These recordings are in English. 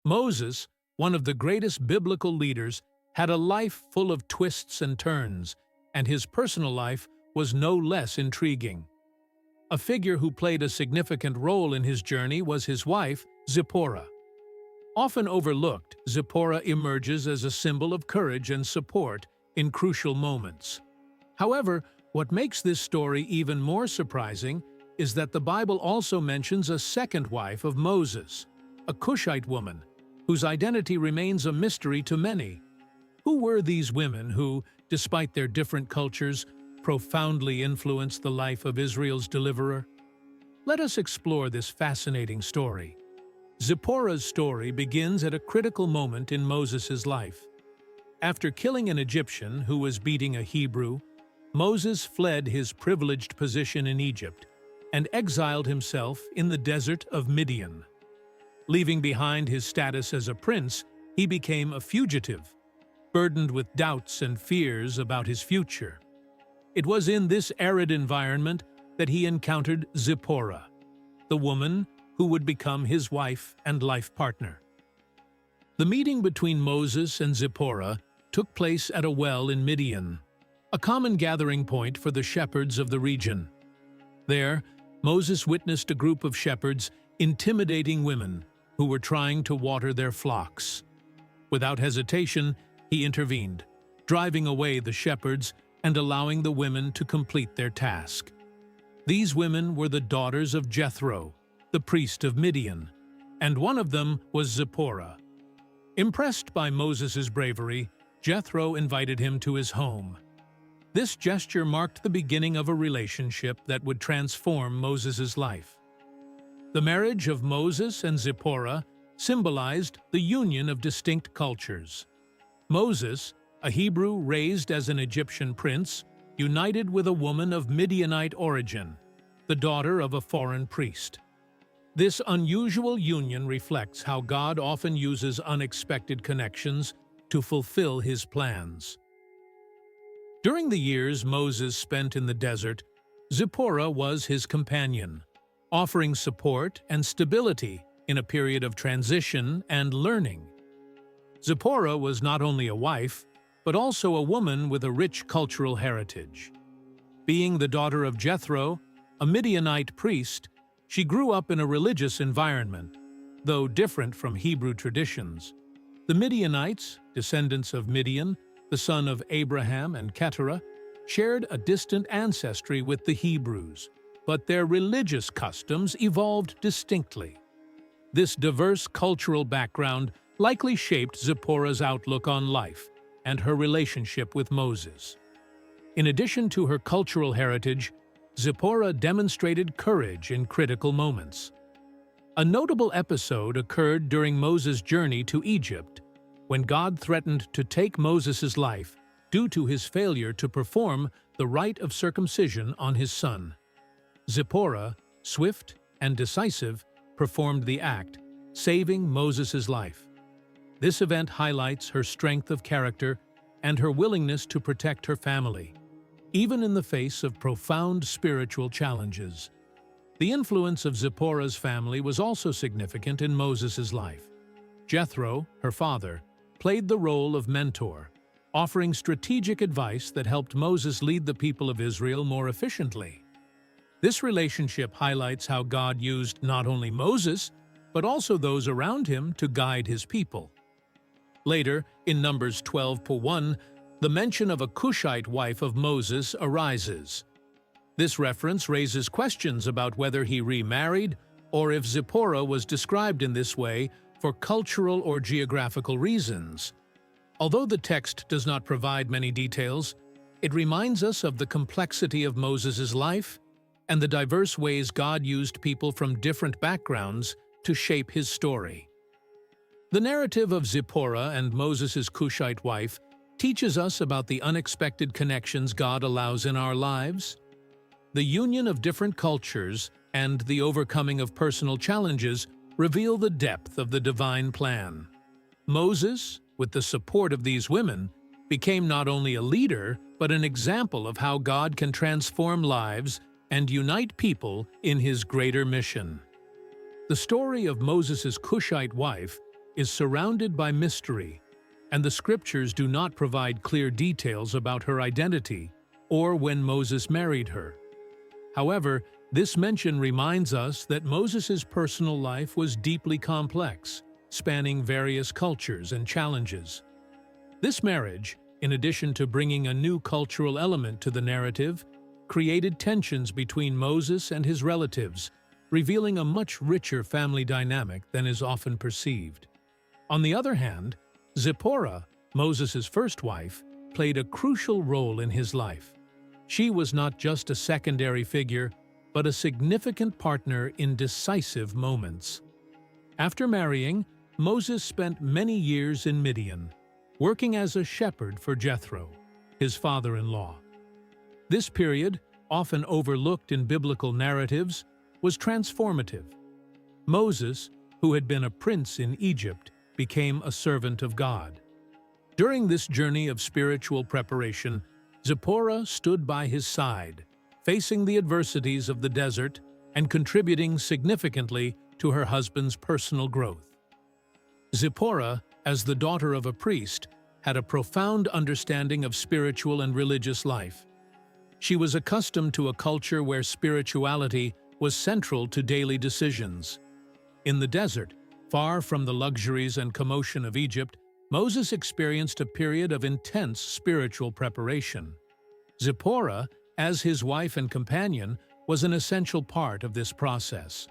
Moses, one of the greatest biblical leaders, had a life full of twists and turns, and his personal life was no less intriguing. A figure who played a significant role in his journey was his wife, Zipporah. Often overlooked, Zipporah emerges as a symbol of courage and support in crucial moments. However, what makes this story even more surprising is that the Bible also mentions a second wife of Moses, a Cushite woman, whose identity remains a mystery to many. Who were these women who, despite their different cultures, profoundly influenced the life of Israel's deliverer? Let us explore this fascinating story. Zipporah's story begins at a critical moment in Moses' life. After killing an Egyptian who was beating a Hebrew, Moses fled his privileged position in Egypt and exiled himself in the desert of Midian. Leaving behind his status as a prince, he became a fugitive, burdened with doubts and fears about his future. It was in this arid environment that he encountered Zipporah, the woman who would become his wife and life partner. The meeting between Moses and Zipporah took place at a well in Midian, a common gathering point for the shepherds of the region. There, Moses witnessed a group of shepherds intimidating women who were trying to water their flocks. Without hesitation, he intervened, driving away the shepherds and allowing the women to complete their task. These women were the daughters of Jethro, the priest of Midian, and one of them was Zipporah. Impressed by Moses' bravery, Jethro invited him to his home. This gesture marked the beginning of a relationship that would transform Moses' life. The marriage of Moses and Zipporah symbolized the union of distinct cultures. Moses, a Hebrew raised as an Egyptian prince, united with a woman of Midianite origin, the daughter of a foreign priest. This unusual union reflects how God often uses unexpected connections to fulfill his plans. During the years Moses spent in the desert, Zipporah was his companion, offering support and stability in a period of transition and learning. Zipporah was not only a wife, but also a woman with a rich cultural heritage. Being the daughter of Jethro, a Midianite priest, she grew up in a religious environment, though different from Hebrew traditions. The Midianites, descendants of Midian, the son of Abraham and Keturah, shared a distant ancestry with the Hebrews, but their religious customs evolved distinctly. This diverse cultural background likely shaped Zipporah's outlook on life and her relationship with Moses. In addition to her cultural heritage, Zipporah demonstrated courage in critical moments. A notable episode occurred during Moses' journey to Egypt, when God threatened to take Moses' life due to his failure to perform the rite of circumcision on his son. Zipporah, swift and decisive, performed the act, saving Moses' life. This event highlights her strength of character and her willingness to protect her family, even in the face of profound spiritual challenges. The influence of Zipporah's family was also significant in Moses' life. Jethro, her father, played the role of mentor, offering strategic advice that helped Moses lead the people of Israel more efficiently. This relationship highlights how God used not only Moses, but also those around him to guide his people. Later, in Numbers 12:1, the mention of a Cushite wife of Moses arises. This reference raises questions about whether he remarried or if Zipporah was described in this way for cultural or geographical reasons. Although the text does not provide many details, it reminds us of the complexity of Moses' life and the diverse ways God used people from different backgrounds to shape his story. The narrative of Zipporah and Moses' Cushite wife teaches us about the unexpected connections God allows in our lives. The union of different cultures and the overcoming of personal challenges reveal the depth of the divine plan. Moses, with the support of these women, became not only a leader, but an example of how God can transform lives and unite people in his greater mission. The story of Moses' Cushite wife is surrounded by mystery, and the scriptures do not provide clear details about her identity or when Moses married her. However, this mention reminds us that Moses' personal life was deeply complex, spanning various cultures and challenges. This marriage, in addition to bringing a new cultural element to the narrative, created tensions between Moses and his relatives, revealing a much richer family dynamic than is often perceived. On the other hand, Zipporah, Moses' first wife, played a crucial role in his life. She was not just a secondary figure, but a significant partner in decisive moments. After marrying, Moses spent many years in Midian, working as a shepherd for Jethro, his father-in-law. This period, often overlooked in biblical narratives, was transformative. Moses, who had been a prince in Egypt, became a servant of God. During this journey of spiritual preparation, Zipporah stood by his side, facing the adversities of the desert and contributing significantly to her husband's personal growth. Zipporah, as the daughter of a priest, had a profound understanding of spiritual and religious life. She was accustomed to a culture where spirituality was central to daily decisions. In the desert, far from the luxuries and commotion of Egypt, Moses experienced a period of intense spiritual preparation. Zipporah, as his wife and companion, was an essential part of this process.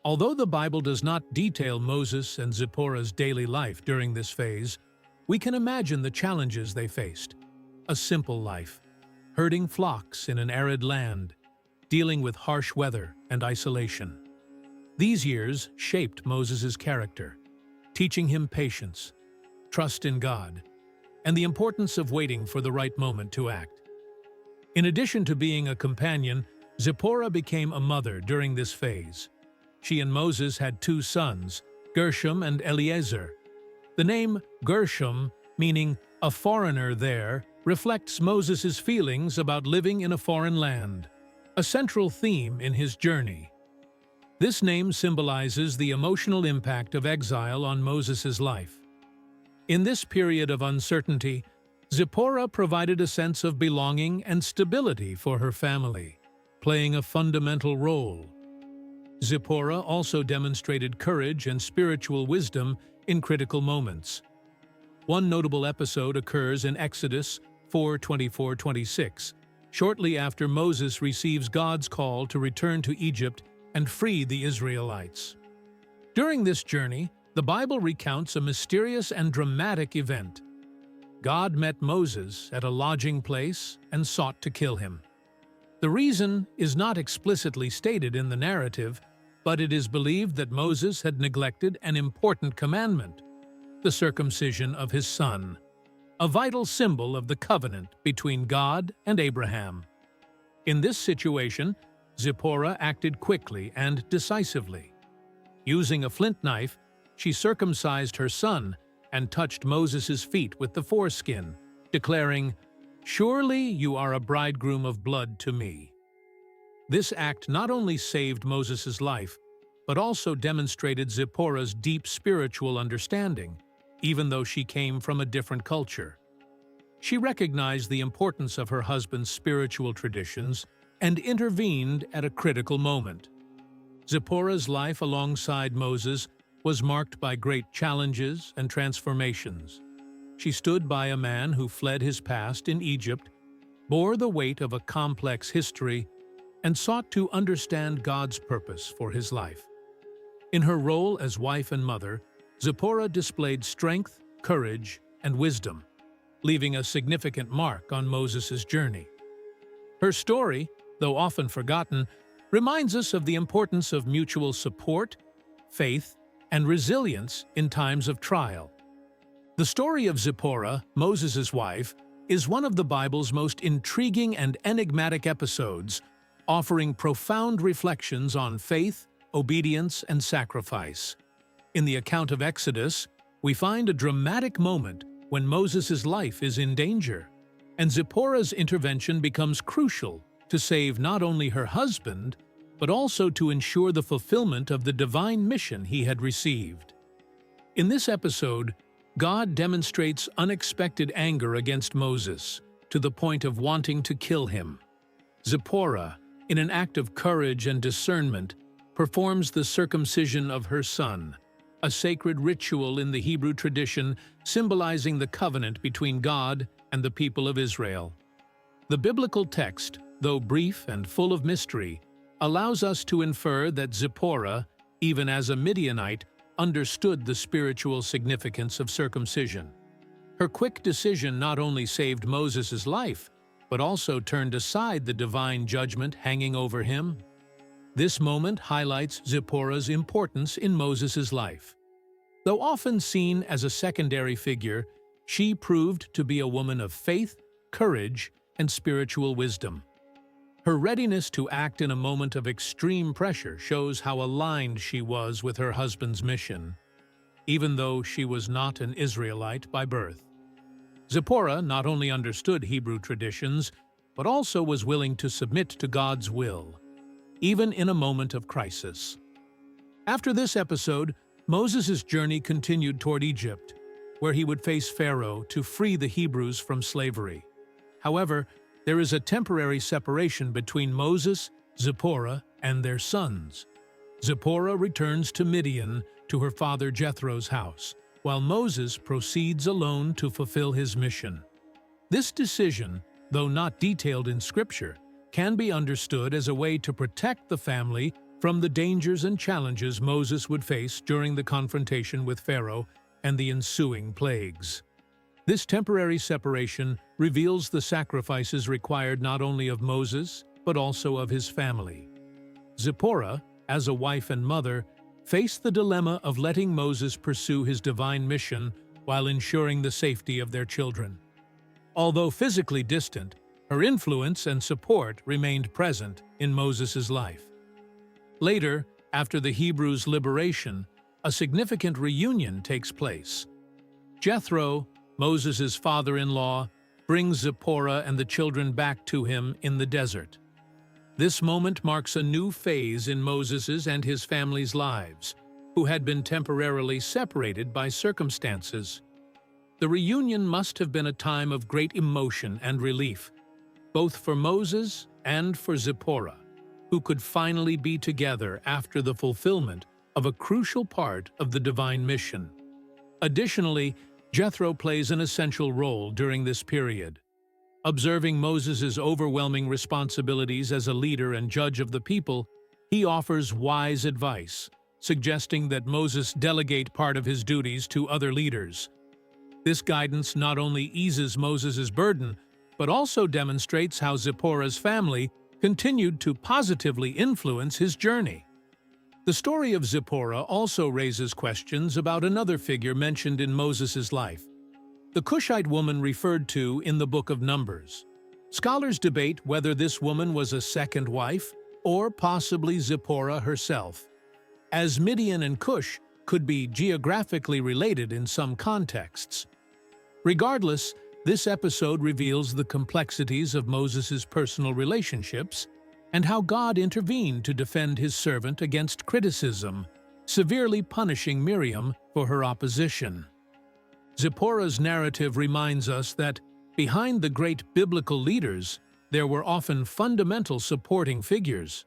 Although the Bible does not detail Moses and Zipporah's daily life during this phase, we can imagine the challenges they faced. A simple life, herding flocks in an arid land, dealing with harsh weather and isolation. These years shaped Moses' character, teaching him patience, trust in God, and the importance of waiting for the right moment to act. In addition to being a companion, Zipporah became a mother during this phase. She and Moses had two sons, Gershom and Eliezer. The name Gershom, meaning a foreigner there, reflects Moses' feelings about living in a foreign land, a central theme in his journey. This name symbolizes the emotional impact of exile on Moses' life. In this period of uncertainty, Zipporah provided a sense of belonging and stability for her family, playing a fundamental role. Zipporah also demonstrated courage and spiritual wisdom in critical moments. One notable episode occurs in Exodus 4:24-26, shortly after Moses receives God's call to return to Egypt and free the Israelites. During this journey, the Bible recounts a mysterious and dramatic event. God met Moses at a lodging place and sought to kill him. The reason is not explicitly stated in the narrative, but it is believed that Moses had neglected an important commandment, the circumcision of his son, a vital symbol of the covenant between God and Abraham. In this situation, Zipporah acted quickly and decisively. Using a flint knife, she circumcised her son and touched Moses' feet with the foreskin, declaring, "Surely you are a bridegroom of blood to me." This act not only saved Moses' life, but also demonstrated Zipporah's deep spiritual understanding, even though she came from a different culture. She recognized the importance of her husband's spiritual traditions and intervened at a critical moment. Zipporah's life alongside Moses was marked by great challenges and transformations. She stood by a man who fled his past in Egypt, bore the weight of a complex history, and sought to understand God's purpose for his life. In her role as wife and mother, Zipporah displayed strength, courage, and wisdom, leaving a significant mark on Moses' journey. Her story, though often forgotten, reminds us of the importance of mutual support, faith, and resilience in times of trial. The story of Zipporah, Moses' wife, is one of the Bible's most intriguing and enigmatic episodes, offering profound reflections on faith, obedience, and sacrifice. In the account of Exodus, we find a dramatic moment when Moses' life is in danger, and Zipporah's intervention becomes crucial to save not only her husband, but also to ensure the fulfillment of the divine mission he had received. In this episode, God demonstrates unexpected anger against Moses, to the point of wanting to kill him. Zipporah, in an act of courage and discernment, performs the circumcision of her son, a sacred ritual in the Hebrew tradition symbolizing the covenant between God and the people of Israel. The biblical text, though brief and full of mystery, allows us to infer that Zipporah, even as a Midianite, understood the spiritual significance of circumcision. Her quick decision not only saved Moses' life, but also turned aside the divine judgment hanging over him. This moment highlights Zipporah's importance in Moses' life. Though often seen as a secondary figure, she proved to be a woman of faith, courage, and spiritual wisdom. Her readiness to act in a moment of extreme pressure shows how aligned she was with her husband's mission, even though she was not an Israelite by birth. Zipporah not only understood Hebrew traditions, but also was willing to submit to God's will, even in a moment of crisis. After this episode, Moses' journey continued toward Egypt, where he would face Pharaoh to free the Hebrews from slavery. However, there is a temporary separation between Moses, Zipporah, and their sons. Zipporah returns to Midian, to her father Jethro's house, while Moses proceeds alone to fulfill his mission. This decision, though not detailed in Scripture, can be understood as a way to protect the family from the dangers and challenges Moses would face during the confrontation with Pharaoh and the ensuing plagues. This temporary separation reveals the sacrifices required not only of Moses, but also of his family. Zipporah, as a wife and mother, faced the dilemma of letting Moses pursue his divine mission while ensuring the safety of their children. Although physically distant, her influence and support remained present in Moses' life. Later, after the Hebrews' liberation, a significant reunion takes place. Jethro, Moses' father-in-law, brings Zipporah and the children back to him in the desert. This moment marks a new phase in Moses' and his family's lives, who had been temporarily separated by circumstances. The reunion must have been a time of great emotion and relief, both for Moses and for Zipporah, who could finally be together after the fulfillment of a crucial part of the divine mission. Additionally, Jethro plays an essential role during this period. Observing Moses' overwhelming responsibilities as a leader and judge of the people, he offers wise advice, suggesting that Moses delegate part of his duties to other leaders. This guidance not only eases Moses' burden, but also demonstrates how Zipporah's family continued to positively influence his journey. The story of Zipporah also raises questions about another figure mentioned in Moses' life, the Cushite woman referred to in the Book of Numbers. Scholars debate whether this woman was a second wife or possibly Zipporah herself, as Midian and Cush could be geographically related in some contexts. Regardless, this episode reveals the complexities of Moses' personal relationships and how God intervened to defend his servant against criticism, severely punishing Miriam for her opposition. Zipporah's narrative reminds us that, behind the great biblical leaders, there were often fundamental supporting figures.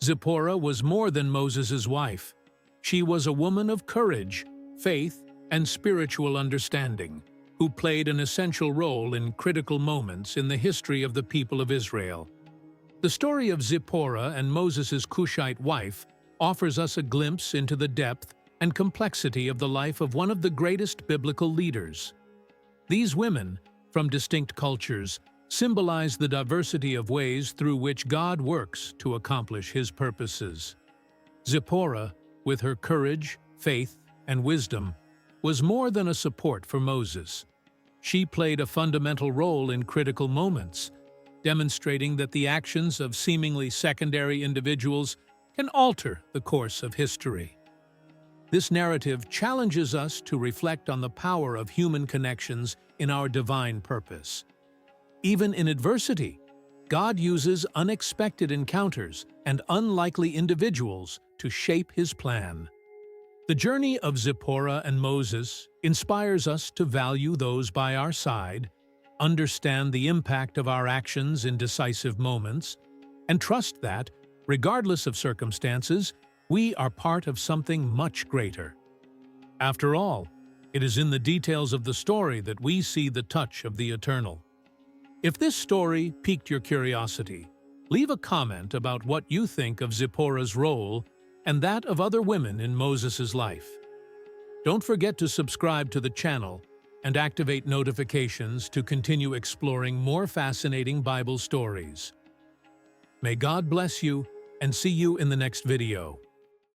Zipporah was more than Moses' wife. She was a woman of courage, faith, and spiritual understanding, who played an essential role in critical moments in the history of the people of Israel. The story of Zipporah and Moses' Cushite wife offers us a glimpse into the depth and complexity of the life of one of the greatest biblical leaders. These women, from distinct cultures, symbolize the diversity of ways through which God works to accomplish his purposes. Zipporah, with her courage, faith, and wisdom, was more than a support for Moses. She played a fundamental role in critical moments, demonstrating that the actions of seemingly secondary individuals can alter the course of history. This narrative challenges us to reflect on the power of human connections in our divine purpose. Even in adversity, God uses unexpected encounters and unlikely individuals to shape his plan. The journey of Zipporah and Moses inspires us to value those by our side, understand the impact of our actions in decisive moments, and trust that, regardless of circumstances, we are part of something much greater. After all, it is in the details of the story that we see the touch of the eternal. If this story piqued your curiosity, leave a comment about what you think of Zipporah's role and that of other women in Moses' life. Don't forget to subscribe to the channel and activate notifications to continue exploring more fascinating Bible stories. May God bless you and see you in the next video.